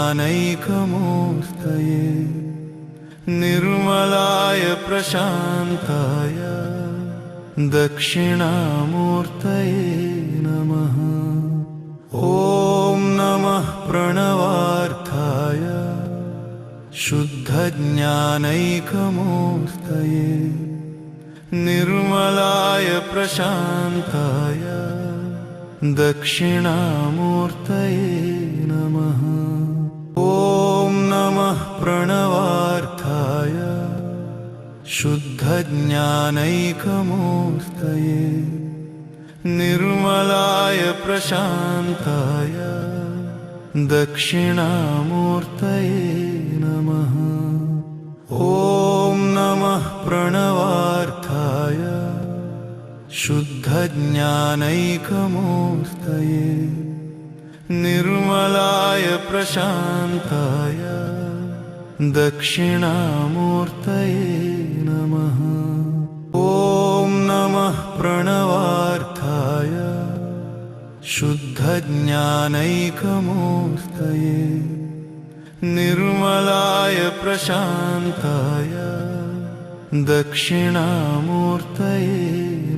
शुद्धज्ञानैकमूर्तये निर्मलाय प्रशान्ताय दक्षिणामूर्तये नमः। ॐ नमः प्रणवार्थाय शुद्धज्ञानैकमूर्तये निर्मलाय प्रशान्ताय दक्षिणामूर्तये नमः। ॐ नमः प्रणवार्थाय शुद्धज्ञानैकमूर्तये निर्मलाय प्रशान्ताय दक्षिणामूर्तये नमः। ॐ नमः प्रणवार्थाय शुद्धज्ञानैकमूर्तये निर्मलाय प्रशान्ताय दक्षिणामूर्तये नमः। ॐ नमः प्रणवार्थाय शुद्धज्ञानैकमूर्तये निर्मलाय प्रशान्ताय दक्षिणामूर्तये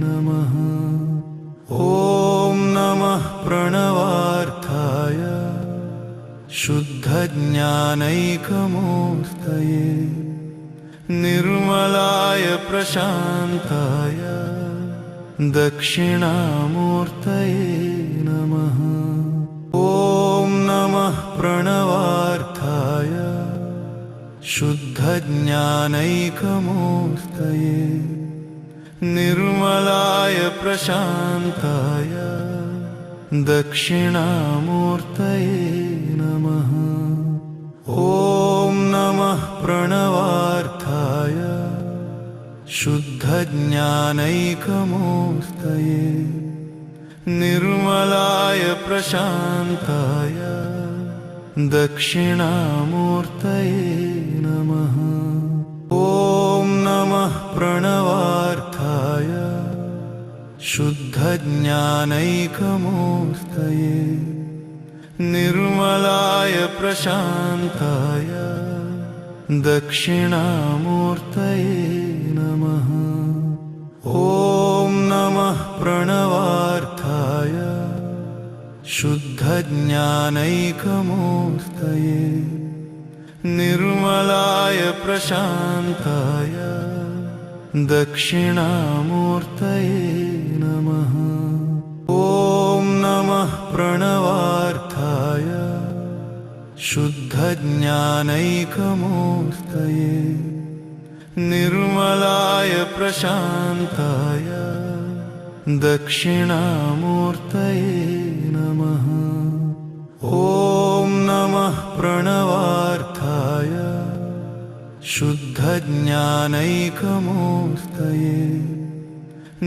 नमः। ॐ नमः प्रणवार्थाय शुद्धज्ञानैकमूर्तये निर्मलाय प्रशान्ताय दक्षिणामूर्तये नमः। ॐ नमः प्रणवार्थाय शुद्धज्ञानैकमूर्तये निर्मलाय प्रशान्ताय दक्षिणामूर्तये नमः। ॐ नमः प्रणवार्थाय शुद्धज्ञानैकमूर्तये निर्मलाय प्रशान्ताय दक्षिणामूर्तये नमः। ॐ नमः प्रणवार्थाय शुद्धज्ञानैकमूर्तये निर्मलाय प्रशान्ताय दक्षिणामूर्तये नमः। ॐ नमः प्रणवार्थाय शुद्धज्ञानैकमूर्तये निर्मलाय प्रशान्ताय दक्षिणामूर्तये नमः। ॐ नमः प्रणवार्थाय शुद्धज्ञानैकमूर्तये निर्मलाय प्रशान्ताय दक्षिणामूर्तये नमः। ॐ नमः प्रणवार्थाय शुद्धज्ञानैकमूर्तये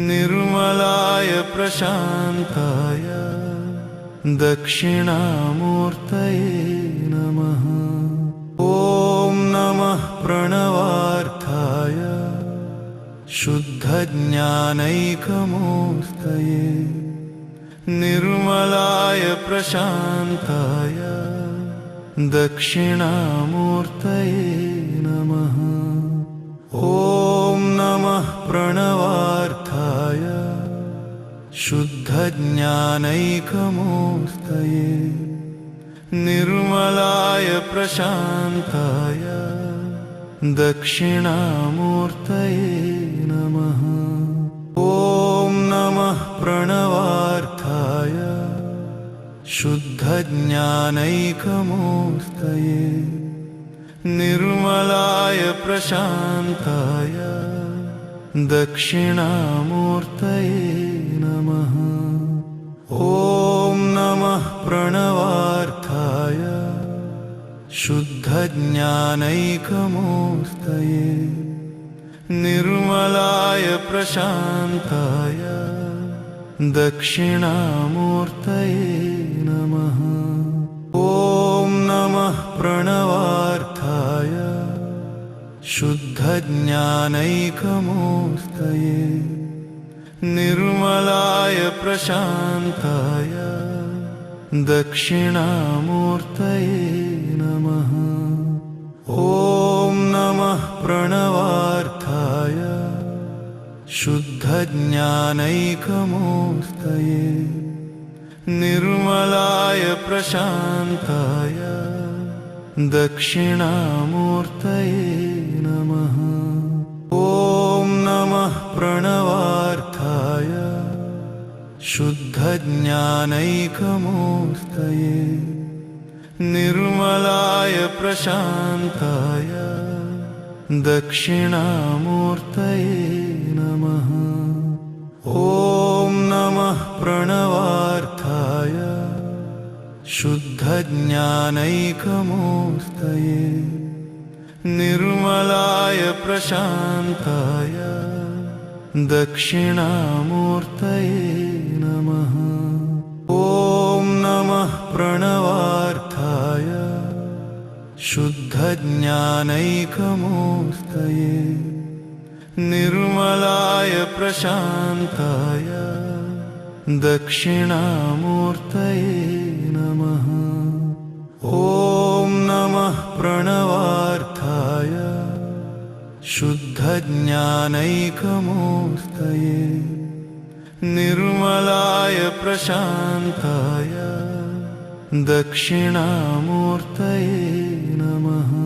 निर्मलाय प्रशान्ताय दक्षिणामूर्तये नमः। ॐ नमः प्रणवार्थाय शुद्धज्ञानैकमूर्तये निर्मलाय प्रशान्ताय दक्षिणामूर्तये नमः। ॐ नमः प्रणवार्थाय शुद्धज्ञानैकमूर्तये निर्मलाय प्रशान्ताय दक्षिणामूर्तये नमः। ॐ नमः प्रणवार्थाय शुद्धज्ञानैकमूर्तये निर्मलाय प्रशान्ताय दक्षिणामूर्तये नमः। ॐ नमः प्रणवार्थाय शुद्धज्ञानैकमूर्तये निर्मलाय प्रशान्ताय दक्षिणामूर्तये नमः। ॐ नमः प्रणवार्थाय शुद्धज्ञानैकमूर्तये निर्मलाय प्रशान्ताय दक्षिणामूर्तये नमः। नमः। ॐ नमः प्रणवार्थाय शुद्धज्ञानैकमूर्तये निर्मलाय प्रशान्ताय दक्षिणामूर्तये नमः। ॐ नमः प्रणवार्थाय शुद्धज्ञानैकमूर्तये निर्मलाय प्रशान्ताय दक्षिणामूर्तये नमः। ॐ नमः प्रणवार्थाय शुद्धज्ञानैकमूर्तये निर्मलाय प्रशान्ताय दक्षिणामूर्तये नमः। ॐ नमः प्रणवार्थाय शुद्धज्ञानैकमूर्तये निर्मलाय प्रशान्ताय दक्षिणामूर्तये नमः। ॐ नमः प्रणवार्थाय शुद्धज्ञानैकमूर्तये निर्मलाय प्रशान्ताय दक्षिणामूर्तये नमः।